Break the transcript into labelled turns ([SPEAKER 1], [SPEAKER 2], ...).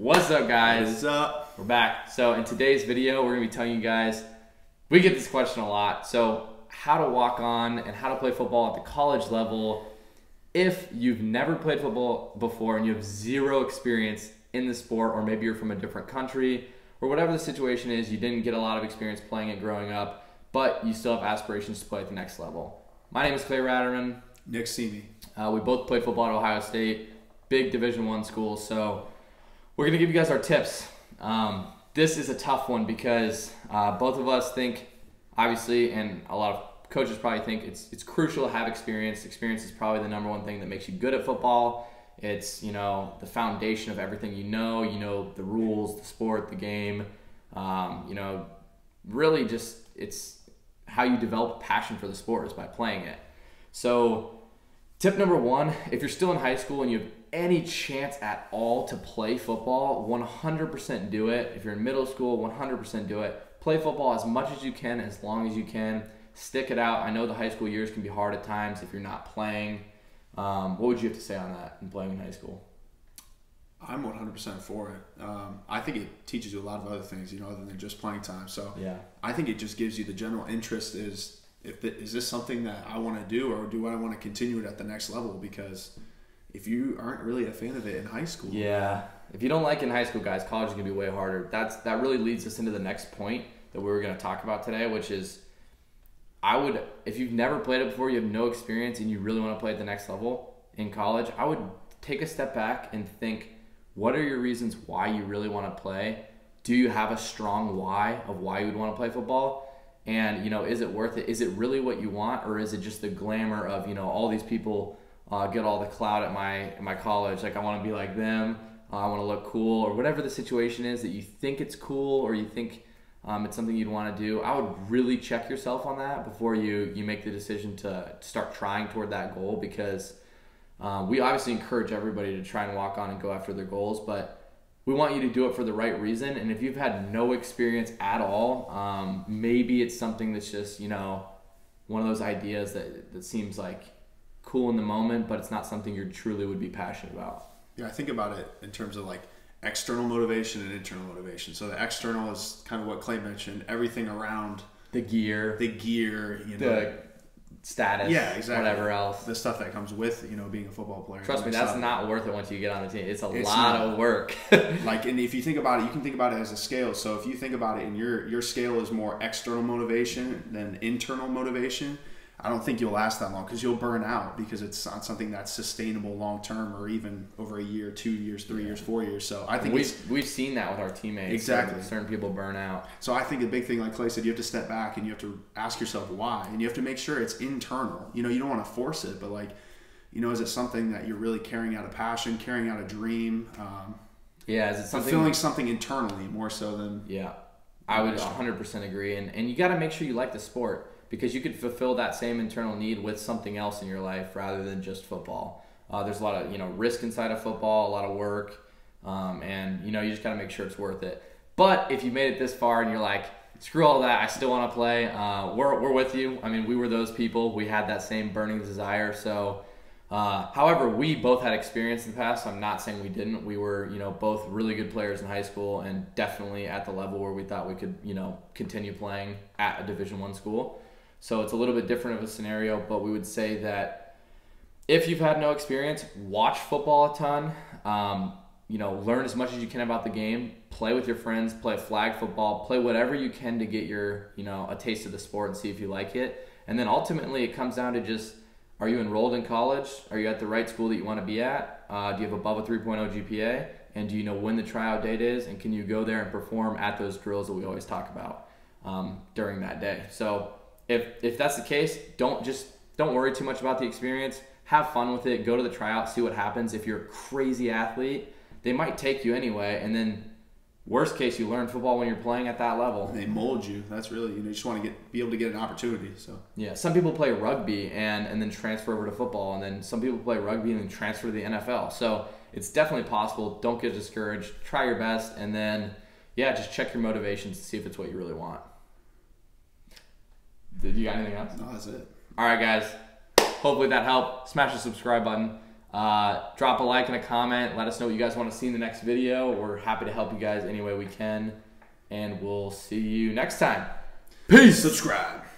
[SPEAKER 1] What's up, guys?
[SPEAKER 2] What's up?
[SPEAKER 1] We're back. So in today's video, we're going to be telling you guys, we get this question a lot. So how to walk on and how to play football at the college level if you've never played football before and you have zero experience in the sport, or maybe you're from a different country, or whatever the situation is, you didn't get a lot of experience playing it growing up, but you still have aspirations to play at the next level. My name is Raterman.
[SPEAKER 2] Nick Seamy.
[SPEAKER 1] We both played football at Ohio State, big Division I school, so we're going to give you guys our tips. This is a tough one because both of us think, obviously, and a lot of coaches probably think it's crucial to have experience. Experience is probably the number one thing that makes you good at football. It's, you know, the foundation of everything you know the rules, the sport, the game, really just it's how you develop a passion for the sport is by playing it. So tip number one, if you're still in high school and you have any chance at all to play football, 100% do it. If you're in middle school, 100% do it. Play football as much as you can, as long as you can. Stick it out. I know the high school years can be hard at times if you're not playing. What would you have to say on that in playing in high school?
[SPEAKER 2] I'm 100% for it. I think it teaches you a lot of other things, other than just playing time. So
[SPEAKER 1] yeah,
[SPEAKER 2] I think it just gives you the general interest is this something that I want to do, or do I want to continue it at the next level? Because if you aren't really a fan of it in high school.
[SPEAKER 1] Yeah. If you don't like it in high school, guys, college is going to be way harder. That really leads us into the next point that we were going to talk about today, which is if you've never played it before, you have no experience, and you really want to play at the next level in college, I would take a step back and think, what are your reasons why you really want to play? Do you have a strong why of why you would want to play football? And, is it worth it? Is it really what you want, or is it just the glamour of, all these people get all the clout at my college? Like, I want to be like them. I want to look cool, or whatever the situation is that you think it's cool, or you think it's something you'd want to do. I would really check yourself on that before you make the decision to start trying toward that goal, because we obviously encourage everybody to try and walk on and go after their goals, but we want you to do it for the right reason. And if you've had no experience at all, maybe it's something that's just, one of those ideas that seems like cool in the moment, but it's not something you truly would be passionate about.
[SPEAKER 2] Yeah, I think about it in terms of like external motivation and internal motivation. So the external is kind of what Clay mentioned, everything around
[SPEAKER 1] the gear,
[SPEAKER 2] the
[SPEAKER 1] status,
[SPEAKER 2] yeah, exactly,
[SPEAKER 1] whatever else,
[SPEAKER 2] the stuff that comes with being a football player.
[SPEAKER 1] Trust me, that's not worth it once you get on the team. It's a lot of work.
[SPEAKER 2] And if you think about it, you can think about it as a scale. So if you think about it, and your scale is more external motivation than internal motivation, I don't think you'll last that long, because you'll burn out, because it's not something that's sustainable long term, or even over a year, 2 years, 3 years, 4 years. So I think
[SPEAKER 1] we've seen that with our teammates.
[SPEAKER 2] Exactly.
[SPEAKER 1] Certain people burn out. So
[SPEAKER 2] I think a big thing, like Clay said, you have to step back and you have to ask yourself why, and you have to make sure it's internal. You don't want to force it, but is it something that you're really carrying out a passion, carrying out a dream?
[SPEAKER 1] Yeah, is it something
[SPEAKER 2] fulfilling something internally more so than?
[SPEAKER 1] Yeah, I would 100% agree, and you got to make sure you like the sport, because you could fulfill that same internal need with something else in your life rather than just football. There's a lot of risk inside of football, a lot of work, and you just got to make sure it's worth it. But if you made it this far and you're like, screw all that, I still want to play, we're with you. I mean, we were those people. We had that same burning desire. So, however, we both had experience in the past. So I'm not saying we didn't. We were both really good players in high school, and definitely at the level where we thought we could continue playing at a Division I school. So it's a little bit different of a scenario, but we would say that if you've had no experience, watch football a ton. Learn as much as you can about the game. Play with your friends. Play flag football. Play whatever you can to get your a taste of the sport and see if you like it. And then ultimately, it comes down to just: are you enrolled in college? Are you at the right school that you want to be at? Do you have above a 3.0 GPA? And do you know when the tryout date is? And can you go there and perform at those drills that we always talk about during that day? So if that's the case, don't worry too much about the experience. Have fun with it. Go to the tryout, see what happens. If you're a crazy athlete, they might take you anyway, and then worst case, you learn football when you're playing at that level.
[SPEAKER 2] They mold you. That's really, you just want to be able to get an opportunity. So
[SPEAKER 1] yeah, some people play rugby and then transfer over to football, and then some people play rugby and then transfer to the NFL. So it's definitely possible. Don't get discouraged. Try your best, and then just check your motivations to see if it's what you really want. Did you got anything else?
[SPEAKER 2] No, that's it.
[SPEAKER 1] All right, guys. Hopefully that helped. Smash the subscribe button. Drop a like and a comment. Let us know what you guys want to see in the next video. We're happy to help you guys any way we can. And we'll see you next time.
[SPEAKER 2] Peace. Subscribe.